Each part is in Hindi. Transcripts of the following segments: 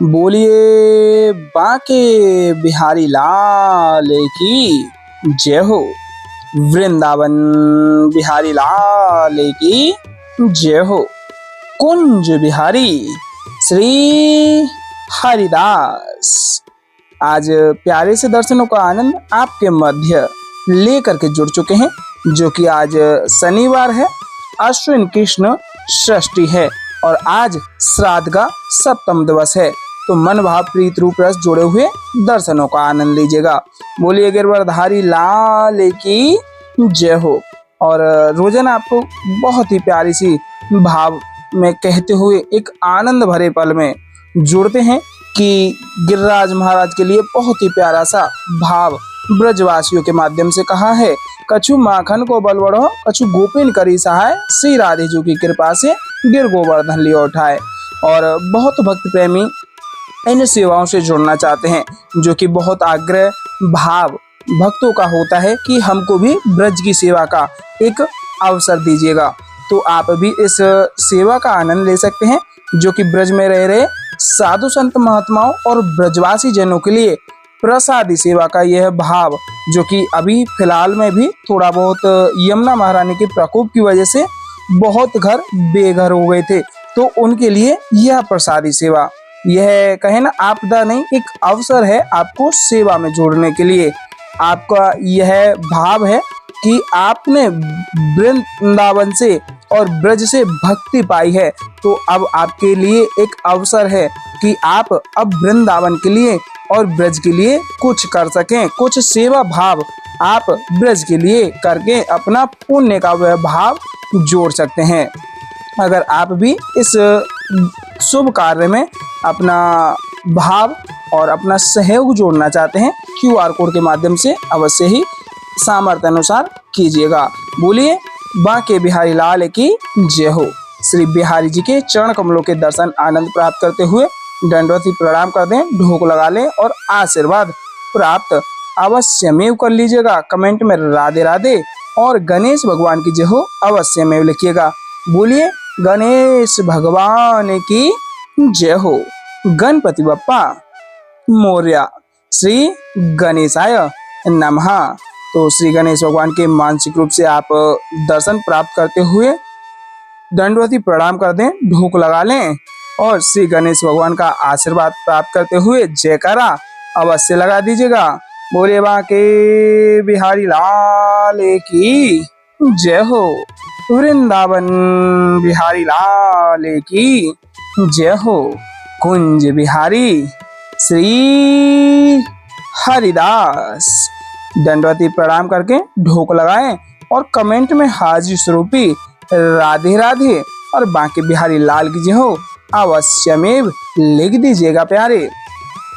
बोलिए बांके बिहारी लाल की जय हो। वृंदावन बिहारी लाल की जय हो। कुंज बिहारी श्री हरिदास। आज प्यारे से दर्शनों का आनंद आपके मध्य लेकर के जुड़ चुके हैं, जो कि आज शनिवार है, अश्विन कृष्ण षष्ठी है और आज श्राद्ध का सप्तम दिवस है। तो मन भाव प्रीत रूप रस जुड़े हुए दर्शनों का आनंद लीजिएगा। बोलिए गिरवरधारी लाल की जय हो। और रोजाना आपको बहुत ही प्यारी सी भाव में कहते हुए एक आनंद भरे पल में जुड़ते हैं कि गिरिराज महाराज के लिए बहुत ही प्यारा सा भाव ब्रजवासियों के माध्यम से कहा है। कछु माखन को बल बढ़ो, कछु गोपिन करी सहाय, श्री राधे जी की कृपा से गिर गोवर्धन लियो उठाए। और बहुत भक्त प्रेमी इन सेवाओं से जुड़ना चाहते हैं, जो कि बहुत आग्रह भाव भक्तों का होता है कि हमको भी ब्रज की सेवा का एक अवसर दीजिएगा। तो आप भी इस सेवा का आनंद ले सकते हैं, जो कि ब्रज में रह रहे साधु संत महात्माओं और ब्रजवासी जनों के लिए प्रसादी सेवा का यह भाव, जो कि अभी फिलहाल में भी थोड़ा बहुत यमुना महारानी के प्रकोप की वजह से बहुत घर बेघर हो गए थे, तो उनके लिए यह प्रसादी सेवा, यह कहे ना आपदा नहीं, एक अवसर है आपको सेवा में जोड़ने के लिए। आपका यह भाव है कि आपने वृंदावन से और ब्रज से भक्ति पाई है, तो अब आपके लिए एक अवसर है कि आप अब वृंदावन के लिए और ब्रज के लिए कुछ कर सकें, कुछ सेवा भाव आप ब्रज के लिए करके अपना पुण्य का वह भाव जोड़ सकते हैं। अगर आप भी इस शुभ कार्य में अपना भाव और अपना सहयोग जोड़ना चाहते हैं, QR कोड के माध्यम से अवश्य ही सामर्थ्य अनुसार कीजिएगा। बोलिए बांके बिहारी लाल की जय हो। श्री बिहारी जी के चरण कमलों के दर्शन आनंद प्राप्त करते हुए दंडवत प्रणाम कर दें, ढोक लगा लें और आशीर्वाद प्राप्त अवश्य में कर लीजिएगा। कमेंट में राधे राधे और गणेश भगवान की जय हो अवश्य में लिखिएगा। बोलिए गणेश भगवान की जय हो। गणपति बप्पा मोरया। श्री गणेशाय नमः। तो श्री गणेश भगवान के मानसिक रूप से आप दर्शन प्राप्त करते हुए दंडवती प्रणाम कर दें, ढोक लगा लें और श्री गणेश भगवान का आशीर्वाद प्राप्त करते हुए जयकारा अवश्य लगा दीजिएगा। बोले बांके बिहारी लाल की जय हो। वृंदावन बिहारी लाल की जय हो। कुंज बिहारी श्री हरिदास। दंडवती प्रणाम करके ढोक लगाएं और कमेंट में हाजिर स्वरूपी राधे राधे और बांके बिहारी लाल की जय हो अवश्य में लिख दीजिएगा प्यारे।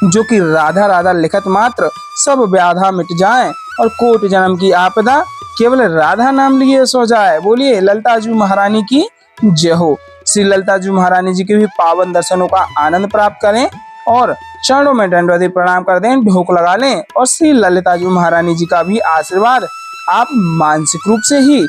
जो कि राधा राधा लिखत मात्र सब व्याधा मिट जाए और कोट जन्म की आपदा केवल राधा नाम लिए सो जाए। बोलिए ललिताजू महारानी की जय हो। श्री ललिताजू महारानी जी के भी पावन दर्शनों का आनंद प्राप्त करें और चरणों में दंडवती प्रणाम कर दें, ढोक लगा लें और श्री ललिताजू महारानी जी का भी आशीर्वाद आप मानसिक रूप से ही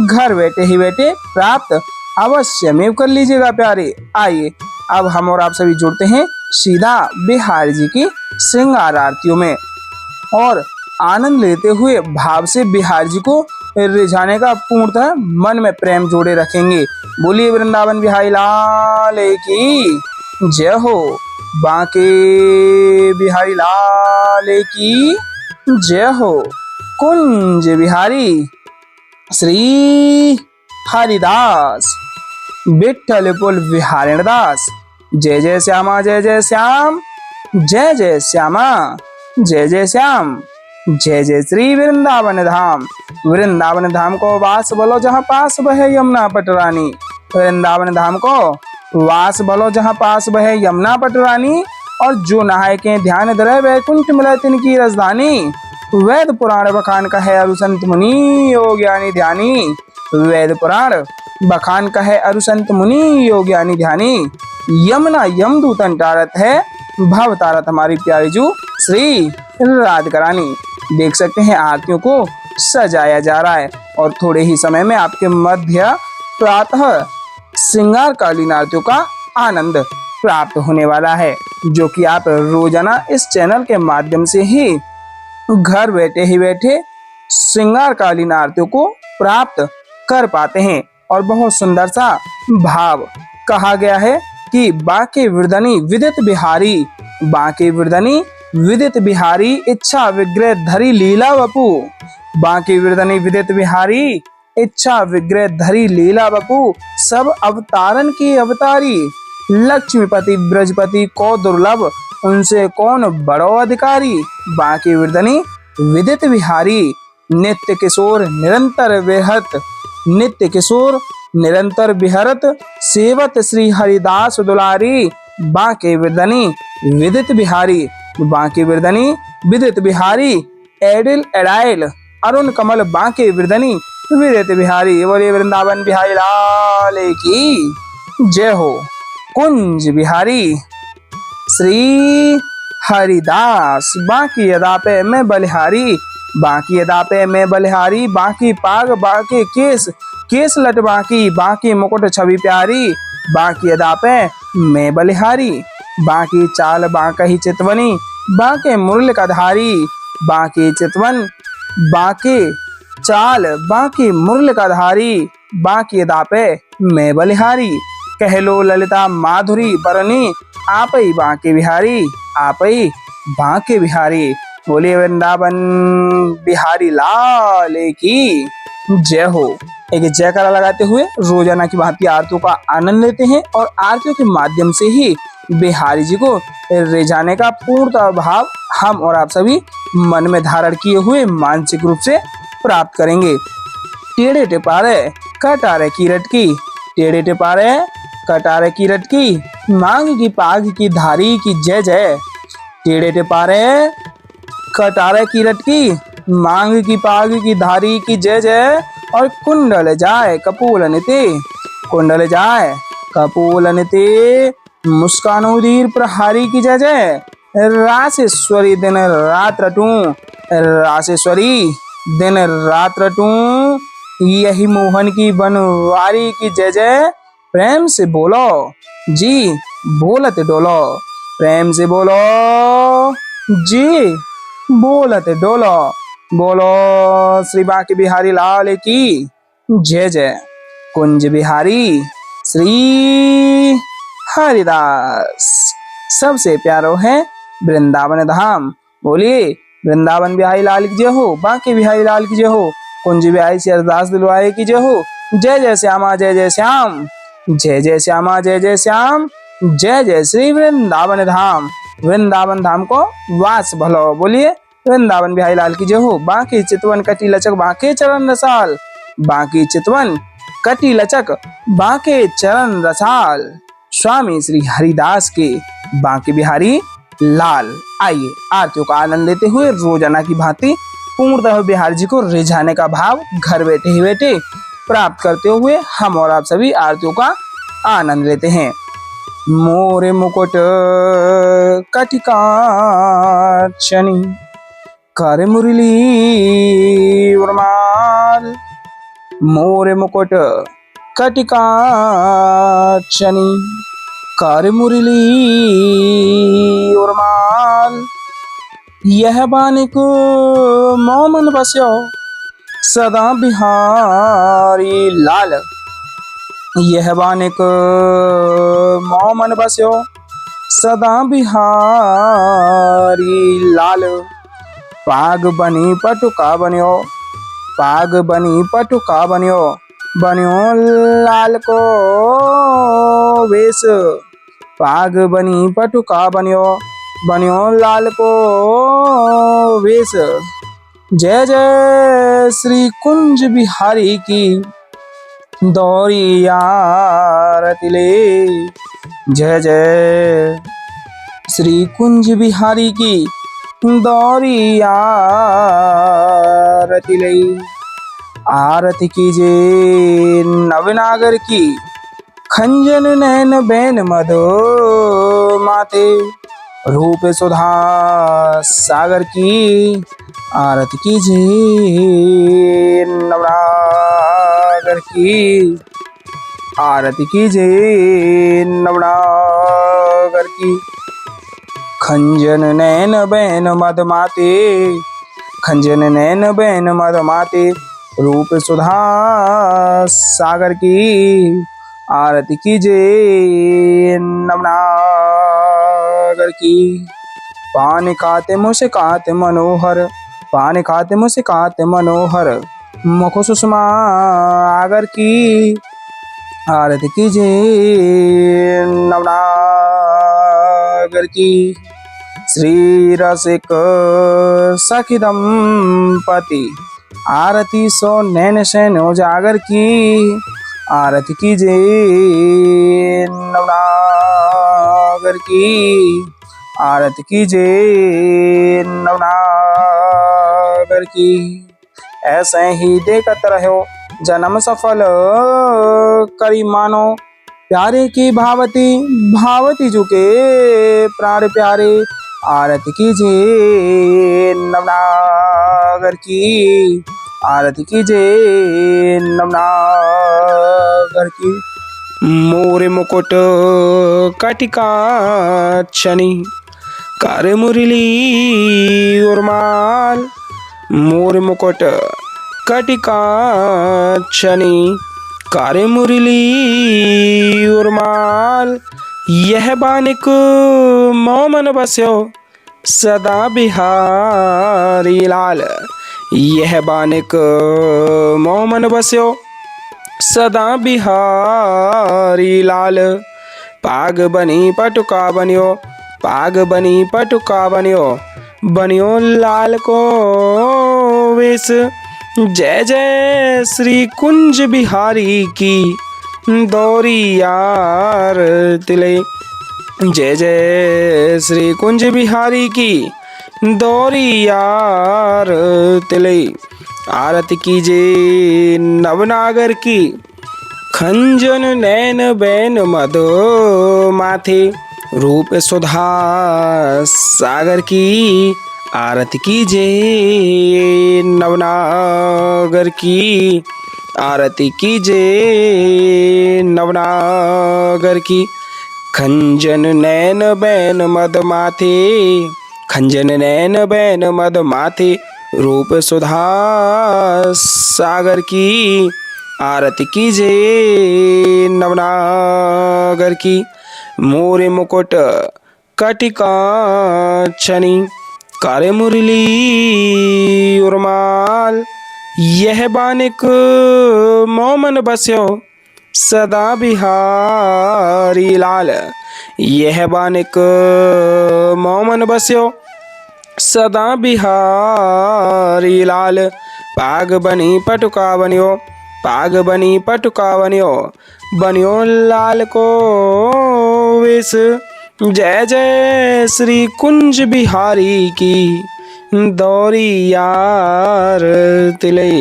घर बैठे ही बैठे प्राप्त अवश्य में कर लीजिएगा प्यारे। आइए अब हम और आप सभी जुड़ते हैं सीधा बिहारी जी की श्रृंगार आरतियों में और आनंद लेते हुए भाव से बिहारी जी को रिझाने का पूर्णतः मन में प्रेम जोड़े रखेंगे। बोलिए वृंदावन बिहारी लाल की जय हो। बांके बिहारी लाल की जय हो। कुंज बिहारी श्री हरिदास। विठ्ठलपुर बिहारी दास। जय जय श्यामा जय जय श्याम, जय जय श्यामा जय जय श्याम, जय जय श्री वृंदावन धाम। वृंदावन धाम को वास बोलो जहाँ पास बहे यमुना पटरानी। वृंदावन धाम को वास बोलो जहाँ पास बहे यमुना पटरानी। और जो नहाय के ध्यान धरे वैकुंठ मिले तिनकी राजधानी। वेद पुराण बखान कहे अरु संत मुनि योग ज्ञानी ध्यानी। वेद पुराण बखान कहे अरु संत मुनि योग ज्ञानी ध्यानी। यमुना यमदूतन टारत है, भव तारत हमारी प्यारी जू श्री राधिका रानी। देख सकते हैं आरतियों को सजाया जा रहा है और थोड़े ही समय में आपके मध्य प्रातः श्रृंगार कालीन आरतियों का आनंद प्राप्त होने वाला है। जो कि आप रोजाना इस चैनल के माध्यम से ही घर बैठे ही बैठे श्रृंगारकालीन आरतियों को प्राप्त कर पाते हैं। और बहुत सुंदर सा भाव कहा गया है कि बांके विरधनी विदित बिहारी, बांके विरधनी विदित बिहारी, इच्छा विग्रह धरी लीला वपु। बांके विरधनी विदित बिहारी, इच्छा विग्रह धरी लीला वपु, सब अवतारन की अवतारी। लक्ष्मीपति ब्रजपति को दुर्लभ, उनसे कौन बड़ो अधिकारी। बांके विरधनी विदित बिहारी, नित्य किशोर निरंतर विहत, नित्य किशोर निरंतर विहरत, सेवत श्री हरिदास दुलारी। बांके विरधनी विदित बिहारी, बांके विरधनी विदित बिहारी, एडिल एडाइल अरुण कमल बांके विरधनी विदित बिहारी। बोलिए वृंदावन बिहारी लाल की जय हो। कुंज बिहारी श्री हरिदास, बांकी अदा पे मैं बलिहारी, बांकी अदा पे मैं बलिहारी, बांकी पाग बांके केस, केस लट बांकी, बांकी मुकुट छवि प्यारी, बांकी अदा पे मैं बलिहारी। बांकी चाल बांकही चितवनी, बांके मुरल का धारी, बांकी चितवन बांके चाल बांकी मुरल का धारी, बांकी अदा पे मैं बलिहारी। कह लो ललिता माधुरी बरनी, आपई बांके बिहारी, आपई बांके बिहारी। बोलिए वृंदावन बिहारी लाल की जय हो। एक जयकारा लगाते हुए रोजाना की भांति आरतियों का आनंद लेते हैं और आरतियों के माध्यम से ही बिहारी जी को रिझाने का पूर्णतः भाव हम और आप सभी मन में धारण किए हुए मानसिक रूप से प्राप्त करेंगे। टेढ़े टिपारे कटारे की रटकी, टेढ़े टिपारे कटारे की रटकी, मांग की पाग की धारी की जय जय। टेढ़े टिपारे कटारे की रटकी, मांग की पाग की धारी की जय जय। और कुंडल जाए कपूल निते, कुंडल जाए कपूल निते, मुस्कानोदीर प्रहारी की जय जय। रासेश्वरी दिन रात रटूं, रासेश्वरी दिन रात रटूं, यही मोहन की बनवारी की जय जय। प्रेम से बोलो जी बोलत डोलो, प्रेम से बोलो जी बोलत डोलो। बोलो श्री बांके बिहारी लाल की जय जय। कुंज बिहारी श्री हरिदास, सबसे प्यारो है वृंदावन धाम। बोलिए वृंदावन बिहारी लाल की जय हो, बांके बिहारी लाल की जय हो, कुंज बिहारी से अरदास दिलवाए की जय हो। जय जय श्यामा जय जय श्याम, जय जय श्यामा जय जय श्याम, जय जय श्री वृंदावन धाम, वृंदावन धाम को वास भलो। बोलिए वृंदावन बिहारी लाल की जय हो। बांके चितवन कटी लचक बांके चरण रसाल, बांके चितवन कटी लचक बांके चरण रसाल, स्वामी श्री हरिदास के बांके बिहारी लाल। आइए आरतियों का आनंद लेते हुए रोजाना की भांति पूर्णतः बिहारी जी को रिझाने का भाव घर बैठे ही बैठे प्राप्त करते हुए हम और आप सभी आरतियों का आनंद लेते हैं। मोरे मुकुट कटिकाक्षणी, कर मुरली उर्माल, मोरे मुकुट कटिकाक्षणी, कर मुरली उर्माल। यह बानिक मोमन बस्यो सदा बिहारी लाल, यह बानिक मोमन बस्यो सदा बिहारी लाल। पाग बनी पटुका बन्यो, पाग बनी पटुका बन्यो, बन्यो लाल को वेश, पाग बनी पटुका बन्यो, बन्यो लाल को वेश। जय जय श्री कुंज बिहारी की दौरी आरती ले, जय जय श्री कुंज बिहारी की दौरी आरती ले। आरती कीजे नवनागर की, खंजन नैन बैन मधो माते, रूप सुधा सागर की। आरती कीजे नवनागर की, आरती कीजे नवनागर की। खंजन नैन बैन मदमाते, खंजन नैन बैन मदमाते, रूप सुधा सागर की आरती कीजे नवनागर की। पान खाते मुस्काते मनोहर, पान खाते मुस्काते मनोहर, मुख सुषमा आगर की आरती कीजे नवनागर की। श्री रसिक सखी दंपति आरती सो नैन सैन उजागर की आरती कीजे नवनागर की आरती कीजे नवनागर की। ऐसे ही देखत रहो जन्म सफल करी मानो, प्यारे की भावती भावती झुके प्राण प्यारे आरती कीजे नवनागर की आरती कीजे नवनागर की। मोर मुकुट कटिका छनी कर मुरली उर्माल, मोर मुकुट कटिका छनी कर मुरली उर्माल, यह बानिक मोमन बस्यो सदा बिहारी लाल, यह बानिक मोमन बस्यो सदा बिहारी लाल। पाग बनी पटुका बनियो, पाग बनी पटुका बनियो, बनियो लाल को वेश, जय जय श्री कुंज बिहारी की दौरी यार तिले, जय जय श्री कुंज बिहारी की दौरी यार तिले। आरती कीजे नवनागर की खंजन नैन बैन मदो माथे, रूप सुधा सागर की आरती कीजे नवनागर की आरती कीजे नवनागर की। खंजन नैन बैन मद माथे, खंजन नैन बैन मद माथे, रूप सुधा सागर की आरती कीजे नवनागर की। मोर मुकुट कटिका छनी कर मुरली उर्माल, यह बानिक मोमन बस्यो सदा बिहारी लाल, यह बानिक मोमन बस्यो सदा बिहारी लाल। पाग बनी पटुका बनियो, पाग बनी पटुका बनियो, बनियो लाल को वेश, जय जय श्री कुंज बिहारी की दौरी यार तिले,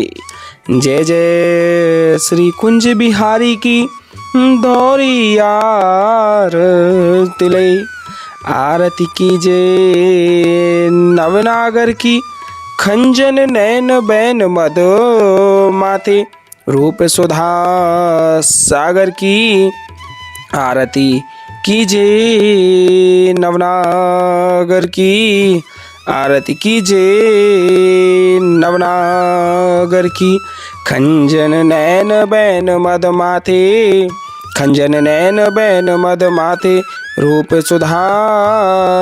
जय जय श्री कुंज बिहारी की दौरी यार तिले। आरती कीजे नवनागर की खंजन नैन बैन मद माथे, रूप सुधा सागर की आरती कीजे नवनागर की आरती कीजे नवनागर की। खंजन नैन बैन मद माथे, खंजन नैन बैन मद माथे, रूप सुधा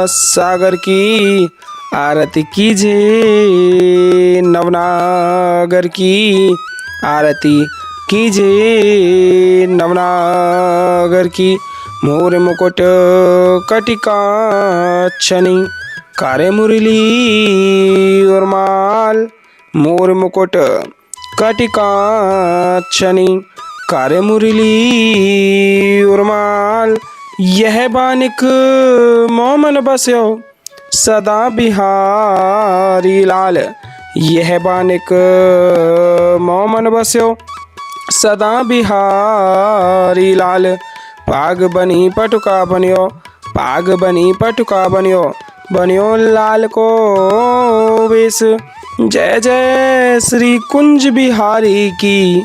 सागर की आरती कीजे नवनागर की आरती कीजे नवनागर की। मोर मुकुट कटिका छनी करे मुरली उर्माल, मोर मुकुट कटिका छनी करे मुरली उर्माल, यह बानिक मोमन बस्यो सदा बिहारी लाल, यह बानिक मोमन बस्यो सदा बिहारी लाल। पाग बनी पटुका बनियो, पाग बनी पटुका बनियो, बनियो लाल को वेश, जय जय श्री कुंज बिहारी की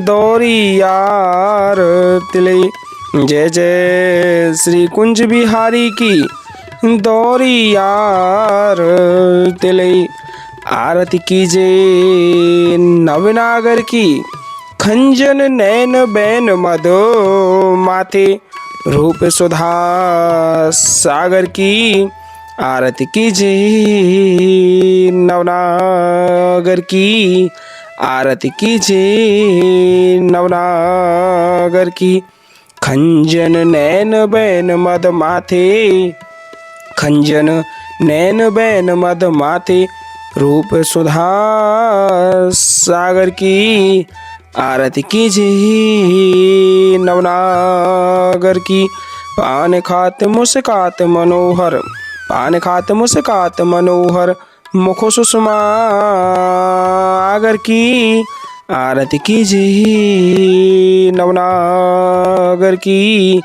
दौरी यार तिले, जय जय श्री कुंज बिहारी की दौरियार तिले। आरती कीजे नवनागर की, खंजन नैन बैन मदो माथे, रूप सुधा सागर की। आरती कीजे नवनागर की, आरती कीजे नवनागर की। खंजन नैन बैन मद माथे, खंजन नैन बैन मद माथे, रूप सुधा सागर की। आरती कीजे नवनागर की। पान खात मुस्कात मनोहर, पान खात मुस्कात मनोहर, मुख सुषमा आगर की। आरती कीजे नवनागर की,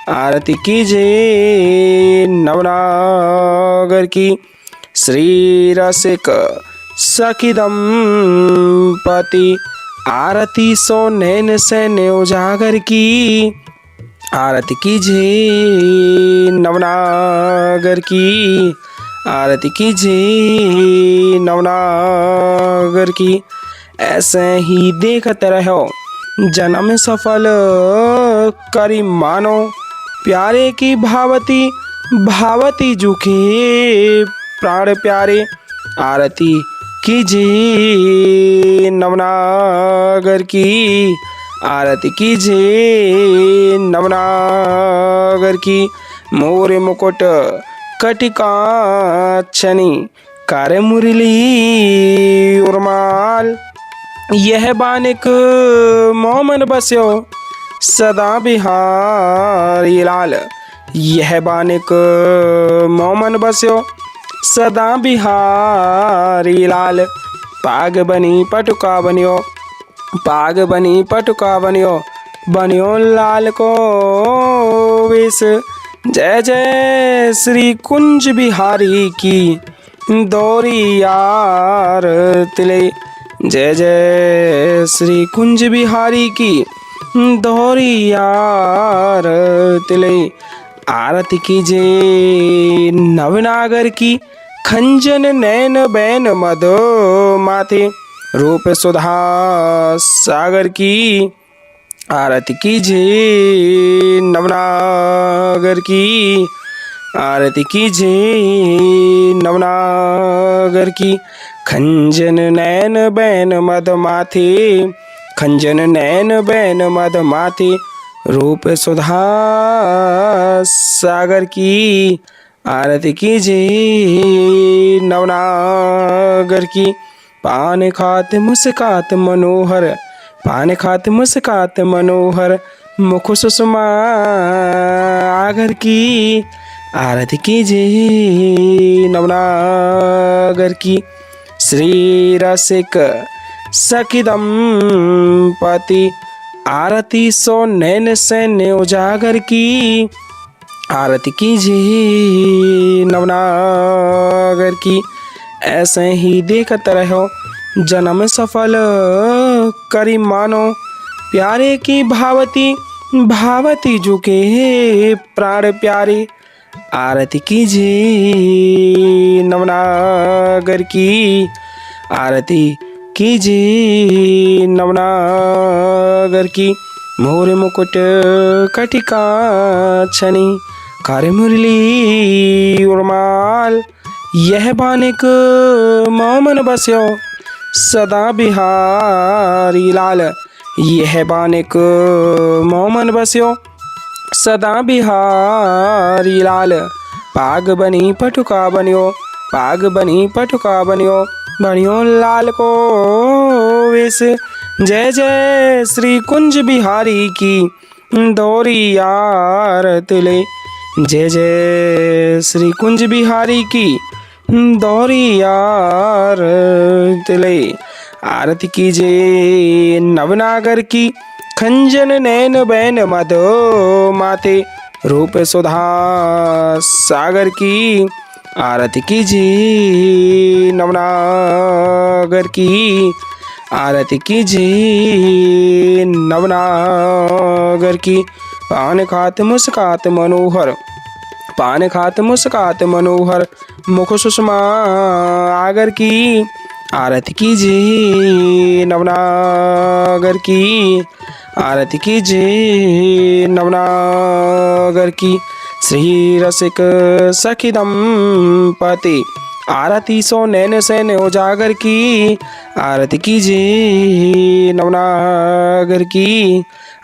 आरती कीजे नवनागर की। श्री रसिक सखी दंपति, आरती सो नैन सैन्य उजागर की। आरती कीजे नवनागर की, आरती कीजे नवनागर की। ऐसे ही देखत रहो जन्म सफल करी मानो, प्यारे की भावती भावती जुखे प्राण प्यारे। आरती कीजे नवनागर की, आरती कीजे नवनागर की। मोर मुकुट कटिकाक्षनी, कर मुरली उर्माल, यह बानिक मोमन बस्यो सदा बिहारी लाल। यह बानिक मोमन बस्यो सदा बिहारी लाल। पाग बनी पटुका बनियो, पाग बनी पटुका बनियो, बनियो लाल को वेश। जय जय श्री कुंज बिहारी की, दौरियार तिले। जय जय श्री कुंज बिहारी की, दौरियार तिले। आरती कीजे नवनागर की, खंजन नैन बैन मद माथे, रूप सुधा सागर की। आरती कीजे नवनागर की, आरती कीजे नवनागर की। खंजन नैन बैन मद माथे, खंजन नैन बैन मद माथे, रूप सुधा सागर की। आरती कीजे नवनागर की। पान खात मुस्कात मनोहर, पान खात मुस्कात मनोहर, मुख सुषमा आगर की। आरती कीजे नवनागर की। श्री रसिक सखी दंपति, आरती सो नैन सैन्य उजागर की। आरती कीजे नवनागर की। ऐसे ही देखत रहो जन्म सफल करी मानो, प्यारे की भावती भावती जुके प्राण प्यारे। आरती कीजे नवनागर की, आरती कीजे नवनागर की। मोर मुकुट कटिकाक्षनी, कर मुरली उर्माल, यह बानिक मोमन बस्यो सदा बिहारी लाल। यह बानिक मोमन बस्यो सदा बिहारी लाल। पाग बनी पटुका बनियो, पाग बनी पटुका बनियो, बनियो लाल को वेश। जय जय श्री कुंज बिहारी की, दौरियार तिले। जय जय श्री कुंज बिहारी की, दौरियार तिले। आरती कीजे नवनागर की, खंजन नैन बैन मद माथे, रूप सुधा सागर की। आरती कीजे नवनागर की, आरती कीजे नवनागर की। पान खात मुस्कात मनोहर, पान खात मुस्कात मनोहर मुख सुषमा आगर की आरती कीजिए नवनागर की आरती कीजिए नवनागर की श्री रसिक सखी दंपति आरती सो नैन सैन उजागर की आरती कीजिए नवनागर की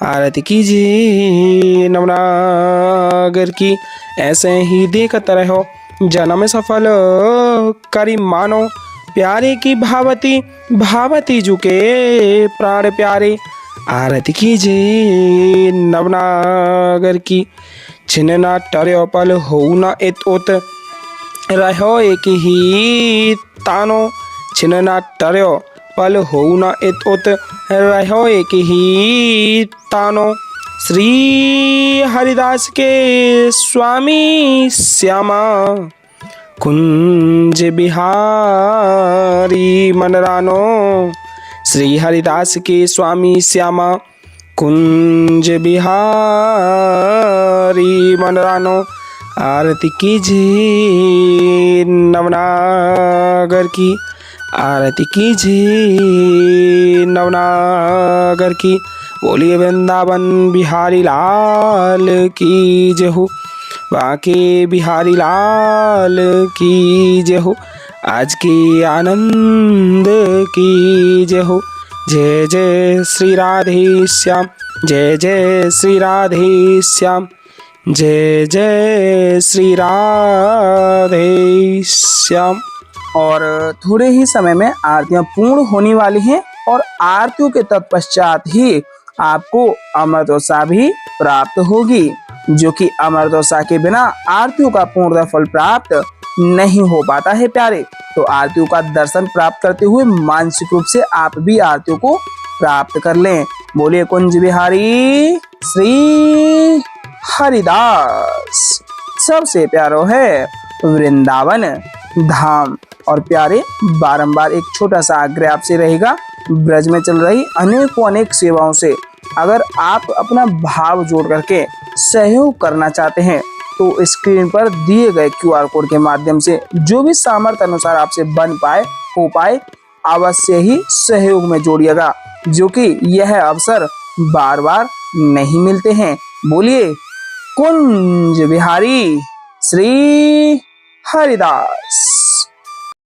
आरती कीजिए नवनागर की ऐसे ही देखत रहो जन्म सफल करी मानो प्यारे की भावती भावती झुके प्राण प्यारे आरती कीजिए नवनागर की छिन ना टर्यो पल हो न इत उत रहो एक ही तानो छिन ना टर्यो पल हो न इत उत रहो एक ही तानो श्री हरिदास के स्वामी श्यामा कुंज बिहारी मनरानो श्री हरिदास के स्वामी श्यामा कुंज बिहारी मनरानो आरती कीजिए नवनागर की आरती कीजिए नवनागर की बोलिए वृंदावन बिहारी लाल की जय हो बाके बिहारी लाल की जय हो आज की आनंद की जय हो जय जय श्री राधे श्याम जय जय श्री राधे श्याम जय जय श्री राधे श्याम। और थोड़े ही समय में आरतियां पूर्ण होने वाली हैं और आरतियों के तत्पश्चात ही आपको अमृतोत्साह भी प्राप्त होगी, जो कि अमृतोत्साह के बिना आरतियों का पूर्णतः फल प्राप्त नहीं हो पाता है प्यारे। तो आरतियों का दर्शन प्राप्त करते हुए मानसिक रूप से आप भी आरतियों को प्राप्त कर लें। बोलिए कुंज बिहारी श्री हरिदास सबसे प्यारो है वृंदावन धाम। और प्यारे बारंबार एक छोटा सा आग्रह आपसे रहेगा, ब्रज में चल रही अनेक सेवाओं से अगर आप अपना भाव जोड़ करके सहयोग करना चाहते हैं तो स्क्रीन पर दिए गए QR कोड के माध्यम से जो भी सामर्थ्य अनुसार आपसे बन पाए हो पाए अवश्य ही सहयोग में जोड़िएगा, जो कि यह अवसर बार बार नहीं मिलते हैं। बोलिए कुंज बिहारी श्री हरिदास।